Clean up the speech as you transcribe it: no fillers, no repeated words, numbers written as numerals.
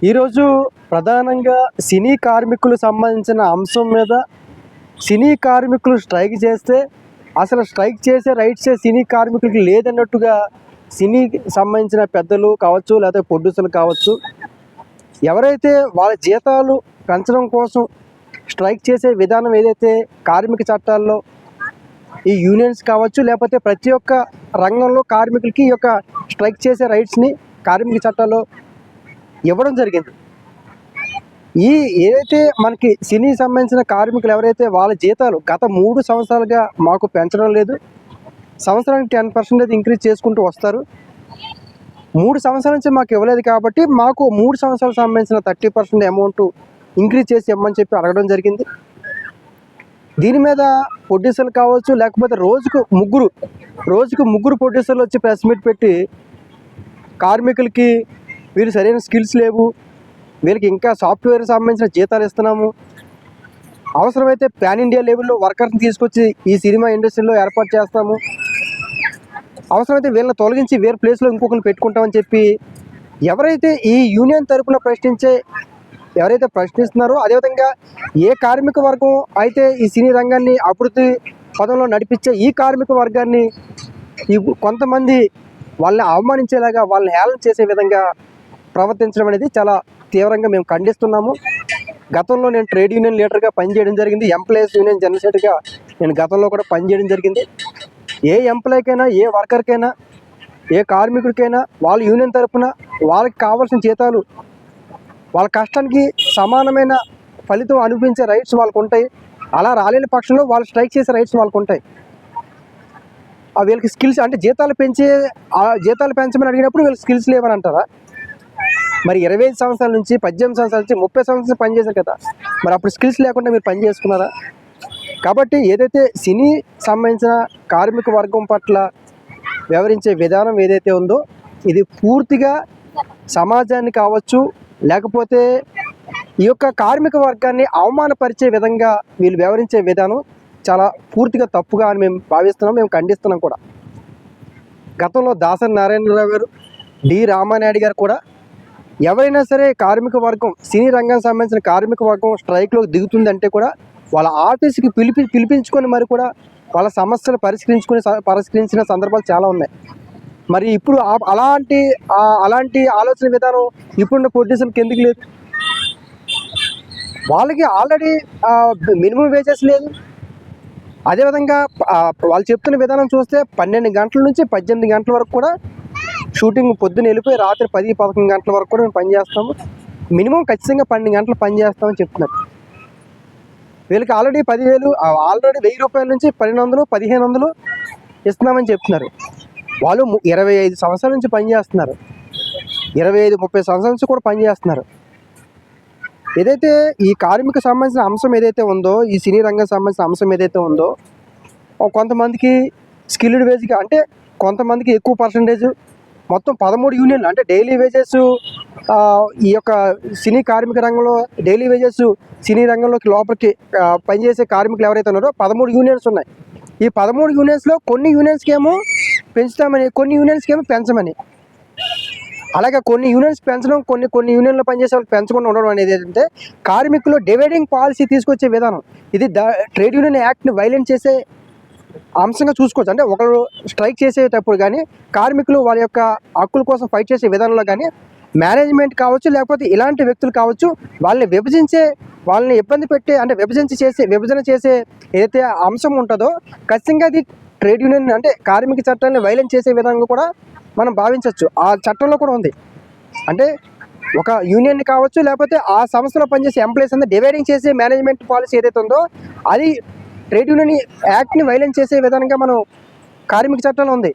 ఈరోజు ప్రధానంగా సినీ కార్మికులు సంబంధించిన అంశం మీద సినీ కార్మికులు స్ట్రైక్ చేస్తే అసలు స్ట్రైక్ చేసే రైట్స్ సినీ కార్మికులకి లేదన్నట్టుగా సినీకి సంబంధించిన పెద్దలు కావచ్చు, లేకపోతే ప్రొడ్యూసర్లు కావచ్చు, ఎవరైతే వాళ్ళ జీతాలు పెంచడం కోసం స్ట్రైక్ చేసే విధానం ఏదైతే కార్మిక చట్టాల్లో ఈ యూనియన్స్ కావచ్చు, లేకపోతే ప్రతి ఒక్క రంగంలో కార్మికులకి ఈ యొక్క స్ట్రైక్ చేసే రైట్స్ని కార్మిక చట్టాల్లో ఇవ్వడం జరిగింది. ఈ ఏదైతే మనకి సినీ సంబంధించిన కార్మికులు ఎవరైతే వాళ్ళ జీతాలు గత 3 సంవత్సరాలుగా మాకు పెంచడం లేదు, సంవత్సరానికి 10% ఇంక్రీజ్ చేసుకుంటూ వస్తారు. 3 సంవత్సరాల నుంచి మాకు ఇవ్వలేదు కాబట్టి మాకు 3 సంవత్సరాలకు సంబంధించిన 30% అమౌంట్ ఇంక్రీజ్ చేసి ఇవ్వమని చెప్పి అడగడం జరిగింది. దీని మీద ప్రొడ్యూసర్లు కావచ్చు, లేకపోతే రోజుకు ముగ్గురు ప్రొడ్యూసర్లు వచ్చి ప్రెస్ మీట్ పెట్టి కార్మికులకి వీళ్ళు సరైన స్కిల్స్ లేవు, వీళ్ళకి ఇంకా సాఫ్ట్వేర్ సంబంధించిన జీతాలు ఇస్తున్నాము, అవసరమైతే పాన్ ఇండియా లెవెల్లో వర్కర్స్ని తీసుకొచ్చి ఈ సినిమా ఇండస్ట్రీలో ఏర్పాటు చేస్తాము, అవసరమైతే వీళ్ళని తొలగించి వేరే ప్లేస్లో ఇంకొకరిని పెట్టుకుంటామని చెప్పి ఎవరైతే ఈ యూనియన్ తరఫున ఎవరైతే ప్రశ్నిస్తున్నారో, అదేవిధంగా ఏ కార్మిక వర్గం అయితే ఈ సినీ రంగాన్ని అభివృద్ధి పదంలో నడిపించే ఈ కార్మిక వర్గాన్ని కొంతమంది వాళ్ళని అవమానించేలాగా, వాళ్ళని హేళన చేసే విధంగా ప్రవర్తించడం అనేది చాలా తీవ్రంగా మేము ఖండిస్తున్నాము. గతంలో నేను ట్రేడ్ యూనియన్ లీడర్గా పనిచేయడం జరిగింది, ఎంప్లాయీస్ యూనియన్ జనరల్ సెక్రటరీగా నేను గతంలో కూడా పనిచేయడం జరిగింది. ఏ ఎంప్లాయీకైనా, ఏ వర్కర్కైనా, ఏ కార్మికుడికైనా వాళ్ళ యూనియన్ తరఫున వాళ్ళకి కావాల్సిన జీతాలు, వాళ్ళ కష్టానికి సమానమైన ఫలితం అనిపించే రైట్స్ వాళ్ళకు ఉంటాయి. అలా రాలేని పక్షంలో వాళ్ళు స్ట్రైక్ చేసే రైట్స్ వాళ్ళకు ఉంటాయి. వీళ్ళకి స్కిల్స్ అంటే జీతాలు పెంచమని అడిగినప్పుడు వీళ్ళకి స్కిల్స్ లేవని అంటారా? మరి 25 సంవత్సరాల నుంచి 18 సంవత్సరాల నుంచి 30 సంవత్సరాల నుంచి పనిచేశారు కదా, మరి అప్పుడు స్కిల్స్ లేకుండా మీరు పని చేసుకున్నారా? కాబట్టి ఏదైతే సినీ సంబంధించిన కార్మిక వర్గం పట్ల వ్యవహరించే విధానం ఏదైతే ఉందో ఇది పూర్తిగా సమాజాన్ని కావచ్చు, లేకపోతే ఈ యొక్క కార్మిక వర్గాన్ని అవమానపరిచే విధంగా వీళ్ళు వ్యవహరించే విధానం చాలా పూర్తిగా తప్పుగా అని మేము భావిస్తున్నాం, మేము ఖండిస్తున్నాం కూడా. గతంలో దాసరి నారాయణరావు గారు, డి రామానాయుడు గారు కూడా ఎవరైనా సరే కార్మిక వర్గం, సినీ రంగానికి సంబంధించిన కార్మిక వర్గం స్ట్రైక్లోకి దిగుతుందంటే కూడా వాళ్ళ ఆఫీస్కి పిలిపించుకొని మరి కూడా వాళ్ళ సమస్యలు పరిష్కరించిన సందర్భాలు చాలా ఉన్నాయి. మరి ఇప్పుడు అలాంటి ఆలోచన విధానం ఇప్పుడున్న ప్రొడ్యూసర్కి ఎందుకు లేదు? వాళ్ళకి ఆల్రెడీ మినిమం వేజెస్ లేదు. అదేవిధంగా వాళ్ళు చెప్తున్న విధానం చూస్తే 12 గంటల నుంచి 18 గంటల వరకు కూడా షూటింగ్ పొద్దున్న వెళ్ళిపోయి రాత్రి 10-11 గంటల వరకు కూడా మేము పనిచేస్తాము, మినిమం ఖచ్చితంగా 12 గంటలు పనిచేస్తామని చెప్తున్నారు. వీళ్ళకి ఆల్రెడీ 10,000 1000 రూపాయల నుంచి 1200, 1500 ఇస్తున్నామని చెప్తున్నారు. వాళ్ళు 25 సంవత్సరాల నుంచి పనిచేస్తున్నారు, 25-30 సంవత్సరాల నుంచి కూడా పనిచేస్తున్నారు. ఏదైతే ఈ కార్మిక సంబంధించిన అంశం ఏదైతే ఉందో, ఈ సినీ రంగం సంబంధించిన అంశం ఏదైతే ఉందో, కొంతమందికి స్కిల్డ్ వేజ్గా అంటే కొంతమందికి ఎక్కువ పర్సంటేజ్, మొత్తం 13 యూనియన్లు అంటే డైలీ వేజెస్ ఈ యొక్క సినీ కార్మిక రంగంలో డైలీ వేజెస్ సినీ రంగంలోకి లోపలికి పనిచేసే కార్మికులు ఎవరైతే ఉన్నారో 13 యూనియన్స్ ఉన్నాయి. ఈ 13 యూనియన్స్లో కొన్ని యూనియన్స్కి ఏమో పెంచుతామని, కొన్ని యూనియన్స్కి ఏమో పెంచమని, అలాగే కొన్ని యూనియన్స్ పెంచడం, కొన్ని యూనియన్లో పనిచేసే వాళ్ళకి పెంచకుండా ఉండడం అనేది ఏంటంటే కార్మికులు డివైడింగ్ పాలసీ తీసుకొచ్చే విధానం. ఇది ట్రేడ్ యూనియన్ యాక్ట్ని వైలేట్ చేసే అంశంగా చూసుకోవచ్చు. అంటే ఒకరు స్ట్రైక్ చేసేటప్పుడు కానీ, కార్మికులు వాళ్ళ యొక్క హక్కుల కోసం ఫైట్ చేసే విధానంలో కానీ మేనేజ్మెంట్ కావచ్చు, లేకపోతే ఇలాంటి వ్యక్తులు కావచ్చు, వాళ్ళని ఇబ్బంది పెట్టే, అంటే విభజన చేసే ఏదైతే అంశం ఉంటుందో ఖచ్చితంగా అది ట్రేడ్ యూనియన్ అంటే కార్మిక చట్టాన్ని వైలేట్ చేసే విధంగా కూడా మనం భావించవచ్చు. ఆ చట్టంలో కూడా ఉంది. అంటే ఒక యూనియన్ కావచ్చు, లేకపోతే ఆ సంస్థలో పనిచేసే ఎంప్లాయీస్ అంతా డివైడింగ్ చేసే మేనేజ్మెంట్ పాలసీ ఏదైతే ఉందో అది ట్రేడ్ యూనియన్ యాక్ట్ని వైలేట్ చేసే విధంగా మనం కార్మిక చట్టంలో ఉంది.